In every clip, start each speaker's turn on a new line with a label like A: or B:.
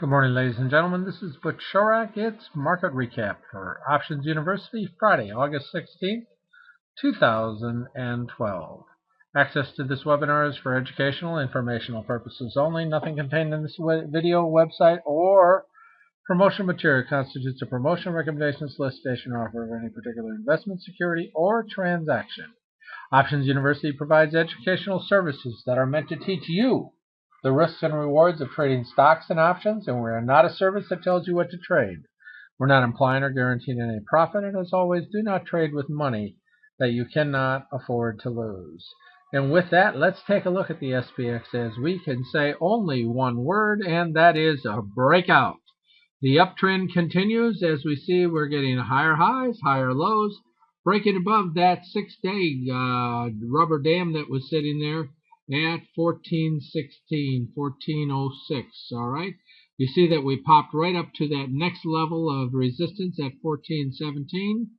A: Good morning, ladies and gentlemen. This is Butch Shorak. It's Market Recap for Options University, Friday, August 16th, 2012. Access to this webinar is for educational and informational purposes only. Nothing contained in this video, website, or promotion material constitutes a promotion, recommendation, solicitation, or offer of any particular investment, security, or transaction. Options University provides educational services that are meant to teach you the risks and rewards of trading stocks and options, and we are not a service that tells you what to trade. We're not implying or guaranteeing any profit, and as always, do not trade with money that you cannot afford to lose. And with that, let's take a look at the SPX as we can say only one word, and that is a breakout. The uptrend continues. As we see, we're getting higher highs, higher lows, breaking above that 6-day rubber dam that was sitting there at 1416, 1406. All right. You see that we popped right up to that next level of resistance at 1417.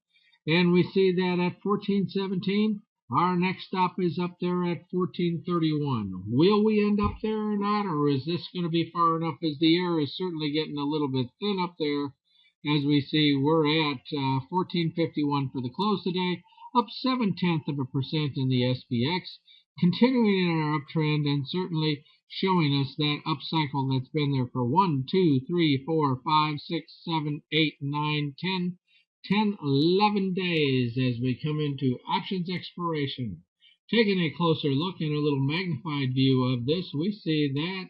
A: And we see that at 1417, our next stop is up there at 1431. Will we end up there or not, or is this going to be far enough as the air is certainly getting a little bit thin up there? As we see, we're at 1451 for the close today, up 0.7% in the SPX, continuing in our uptrend and certainly showing us that upcycle that's been there for 1, 2, 3, 4, 5, 6, 7, 8, 9, 10, 11 days as we come into options expiration. Taking a closer look and a little magnified view of this, we see that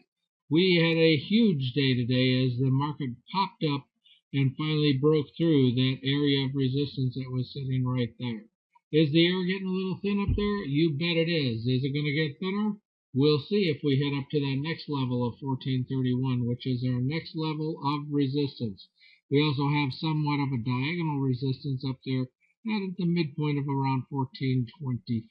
A: we had a huge day today as the market popped up and finally broke through that area of resistance that was sitting right there. Is the air getting a little thin up there? You bet it is. Is it going to get thinner? We'll see if we head up to that next level of 1431, which is our next level of resistance. We also have somewhat of a diagonal resistance up there at the midpoint of around 1425.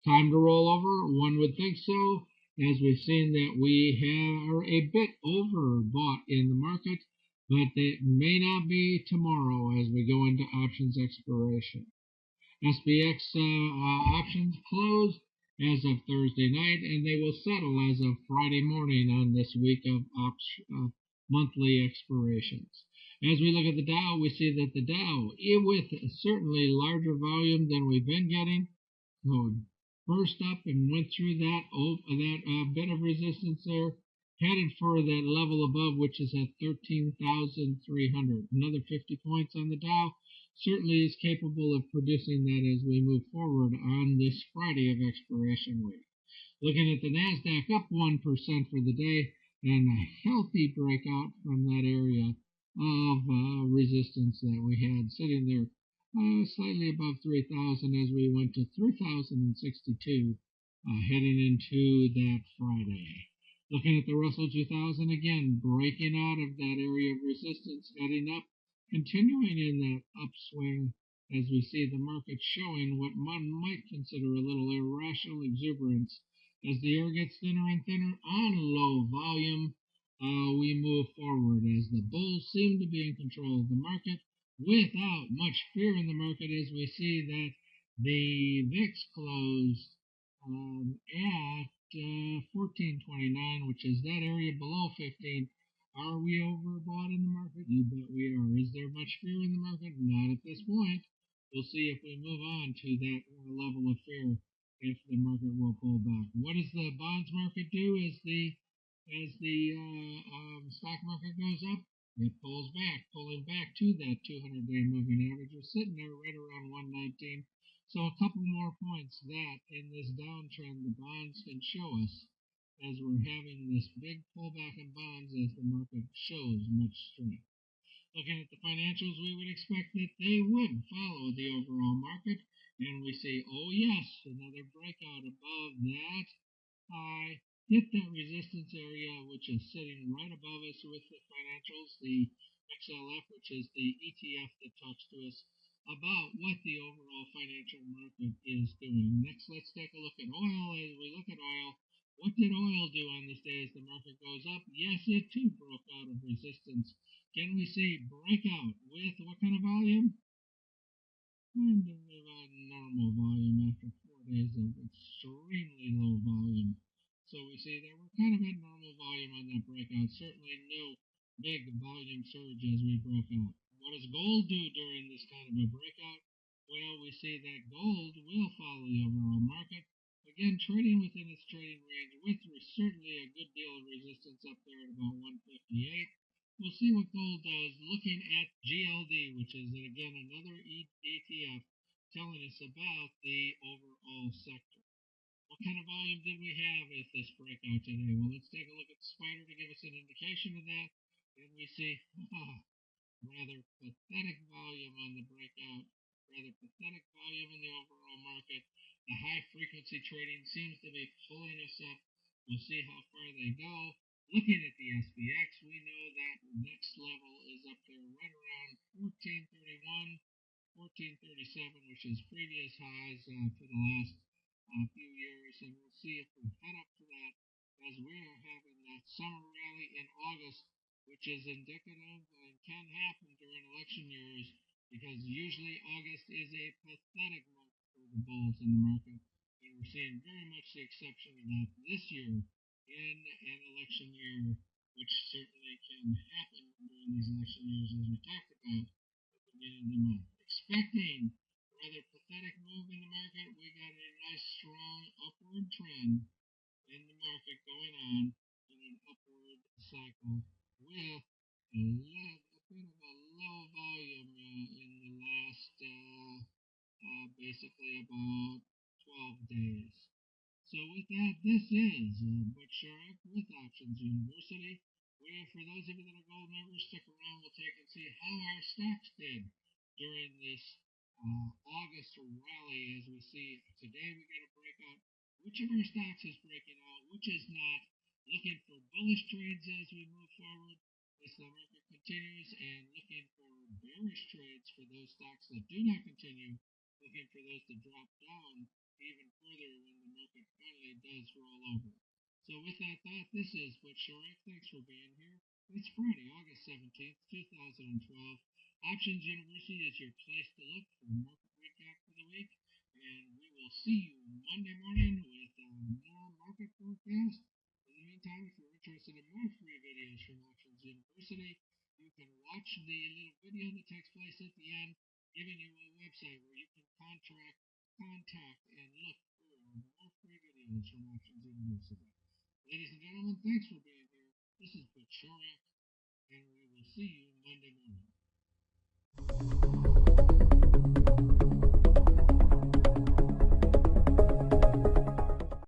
A: Time to roll over? One would think so, as we've seen that we are a bit overbought in the market, but it may not be tomorrow as we go into options expiration. SPX options close as of Thursday night, and they will settle as of Friday morning on this week of monthly expirations. As we look at the Dow, we see that the Dow, with certainly larger volume than we've been getting, burst up and went through that bit of resistance there, headed for that level above, which is at 13,300. Another 50 points on the Dow certainly is capable of producing that as we move forward on this Friday of expiration week. Looking at the NASDAQ, up 1% for the day, and a healthy breakout from that area of resistance that we had sitting there slightly above 3,000 as we went to 3,062 heading into that Friday. Looking at the Russell 2000 again, breaking out of that area of resistance, heading up, continuing in that upswing as we see the market showing what one might consider a little irrational exuberance. As the air gets thinner and thinner on low volume, we move forward as the bulls seem to be in control of the market without much fear in the market, as we see that the VIX closed at 1429, which is that area below 15. Are we overbought in the market? You bet we are. Is there much fear in the market? Not at this point. We'll see if we move on to that level of fear if the market will pull back. What does the bonds market do as the stock market goes up? It pulls back, pulling back to that 200-day moving average. We're sitting there right around 119. So a couple more points that in this downtrend the bonds can show us as we're having this big pullback in bonds as the market shows much strength. Looking at the financials, we would expect that they would follow the overall market. And we say, oh yes, another breakout above that high. Hit that resistance area, which is sitting right above us with the financials, the XLF, which is the ETF that talks to us about what the overall financial market is doing. Next, let's take a look at oil. As we look at oil, what did oil do on this day as the market goes up? Yes, it too broke out of resistance. Can we see breakout with what kind of volume? Kind of a normal volume after 4 days of extremely low volume. So we see that we're kind of at normal volume volume on that breakout. Certainly no big volume surge as we broke out. What does gold do during this kind of a breakout? Well, we see that gold will follow the overall market. Again, trading within its trading range with certainly a good deal of resistance up there at about 158. We'll see what gold does looking at GLD, which is again another ETF telling us about the overall sector. What kind of volume did we have at this breakout today? Well, let's take a look at the spider to give us an indication of that. And we see rather pathetic volume on the breakout, rather pathetic volume in the overall market. The high frequency trading seems to be pulling us up. We'll see how far they go. Looking at the SPX, we know that the next level is up there right around 1431, 1437, which is previous highs for the last few years, and we'll see if we head up to that as we are having that summer rally in August, which is indicative and can happen during election years because usually August is a pathetic month for the bulls in the market, and we're seeing very much the exception of that this year in an election year, which certainly can happen during these election years as we talked about at the beginning of the month. Expecting rather pathetic move in the market, we got a nice strong upward trend in the market going on in an upward cycle with a bit of a low volume in the last basically about 12 days. So with that, this is Butch Sharp with Options University, where for those of you that are gold members, stick around, we'll take and see how our stocks did during this August rally. As we see today, we got a breakout. Which of our stocks is breaking out, which is not? Looking for bullish trades as we move forward as the market continues, and looking for bearish trades for those stocks that do not continue, looking for those to drop down even further when the market finally does roll over. So with that thought, this is Butch Sharp. Thanks for being here. It's Friday, August 17th, 2012. Options University is your place to look for market recap for the week, and we will see you Monday morning with more market forecast. In the meantime, if you're interested in more free videos from Options University, you can watch the little video that takes place at the end, giving you a website where you can contact and look for more free videos from Options University. Ladies and gentlemen, thanks for being here. This is Butch Sharp, and we will see you Monday morning.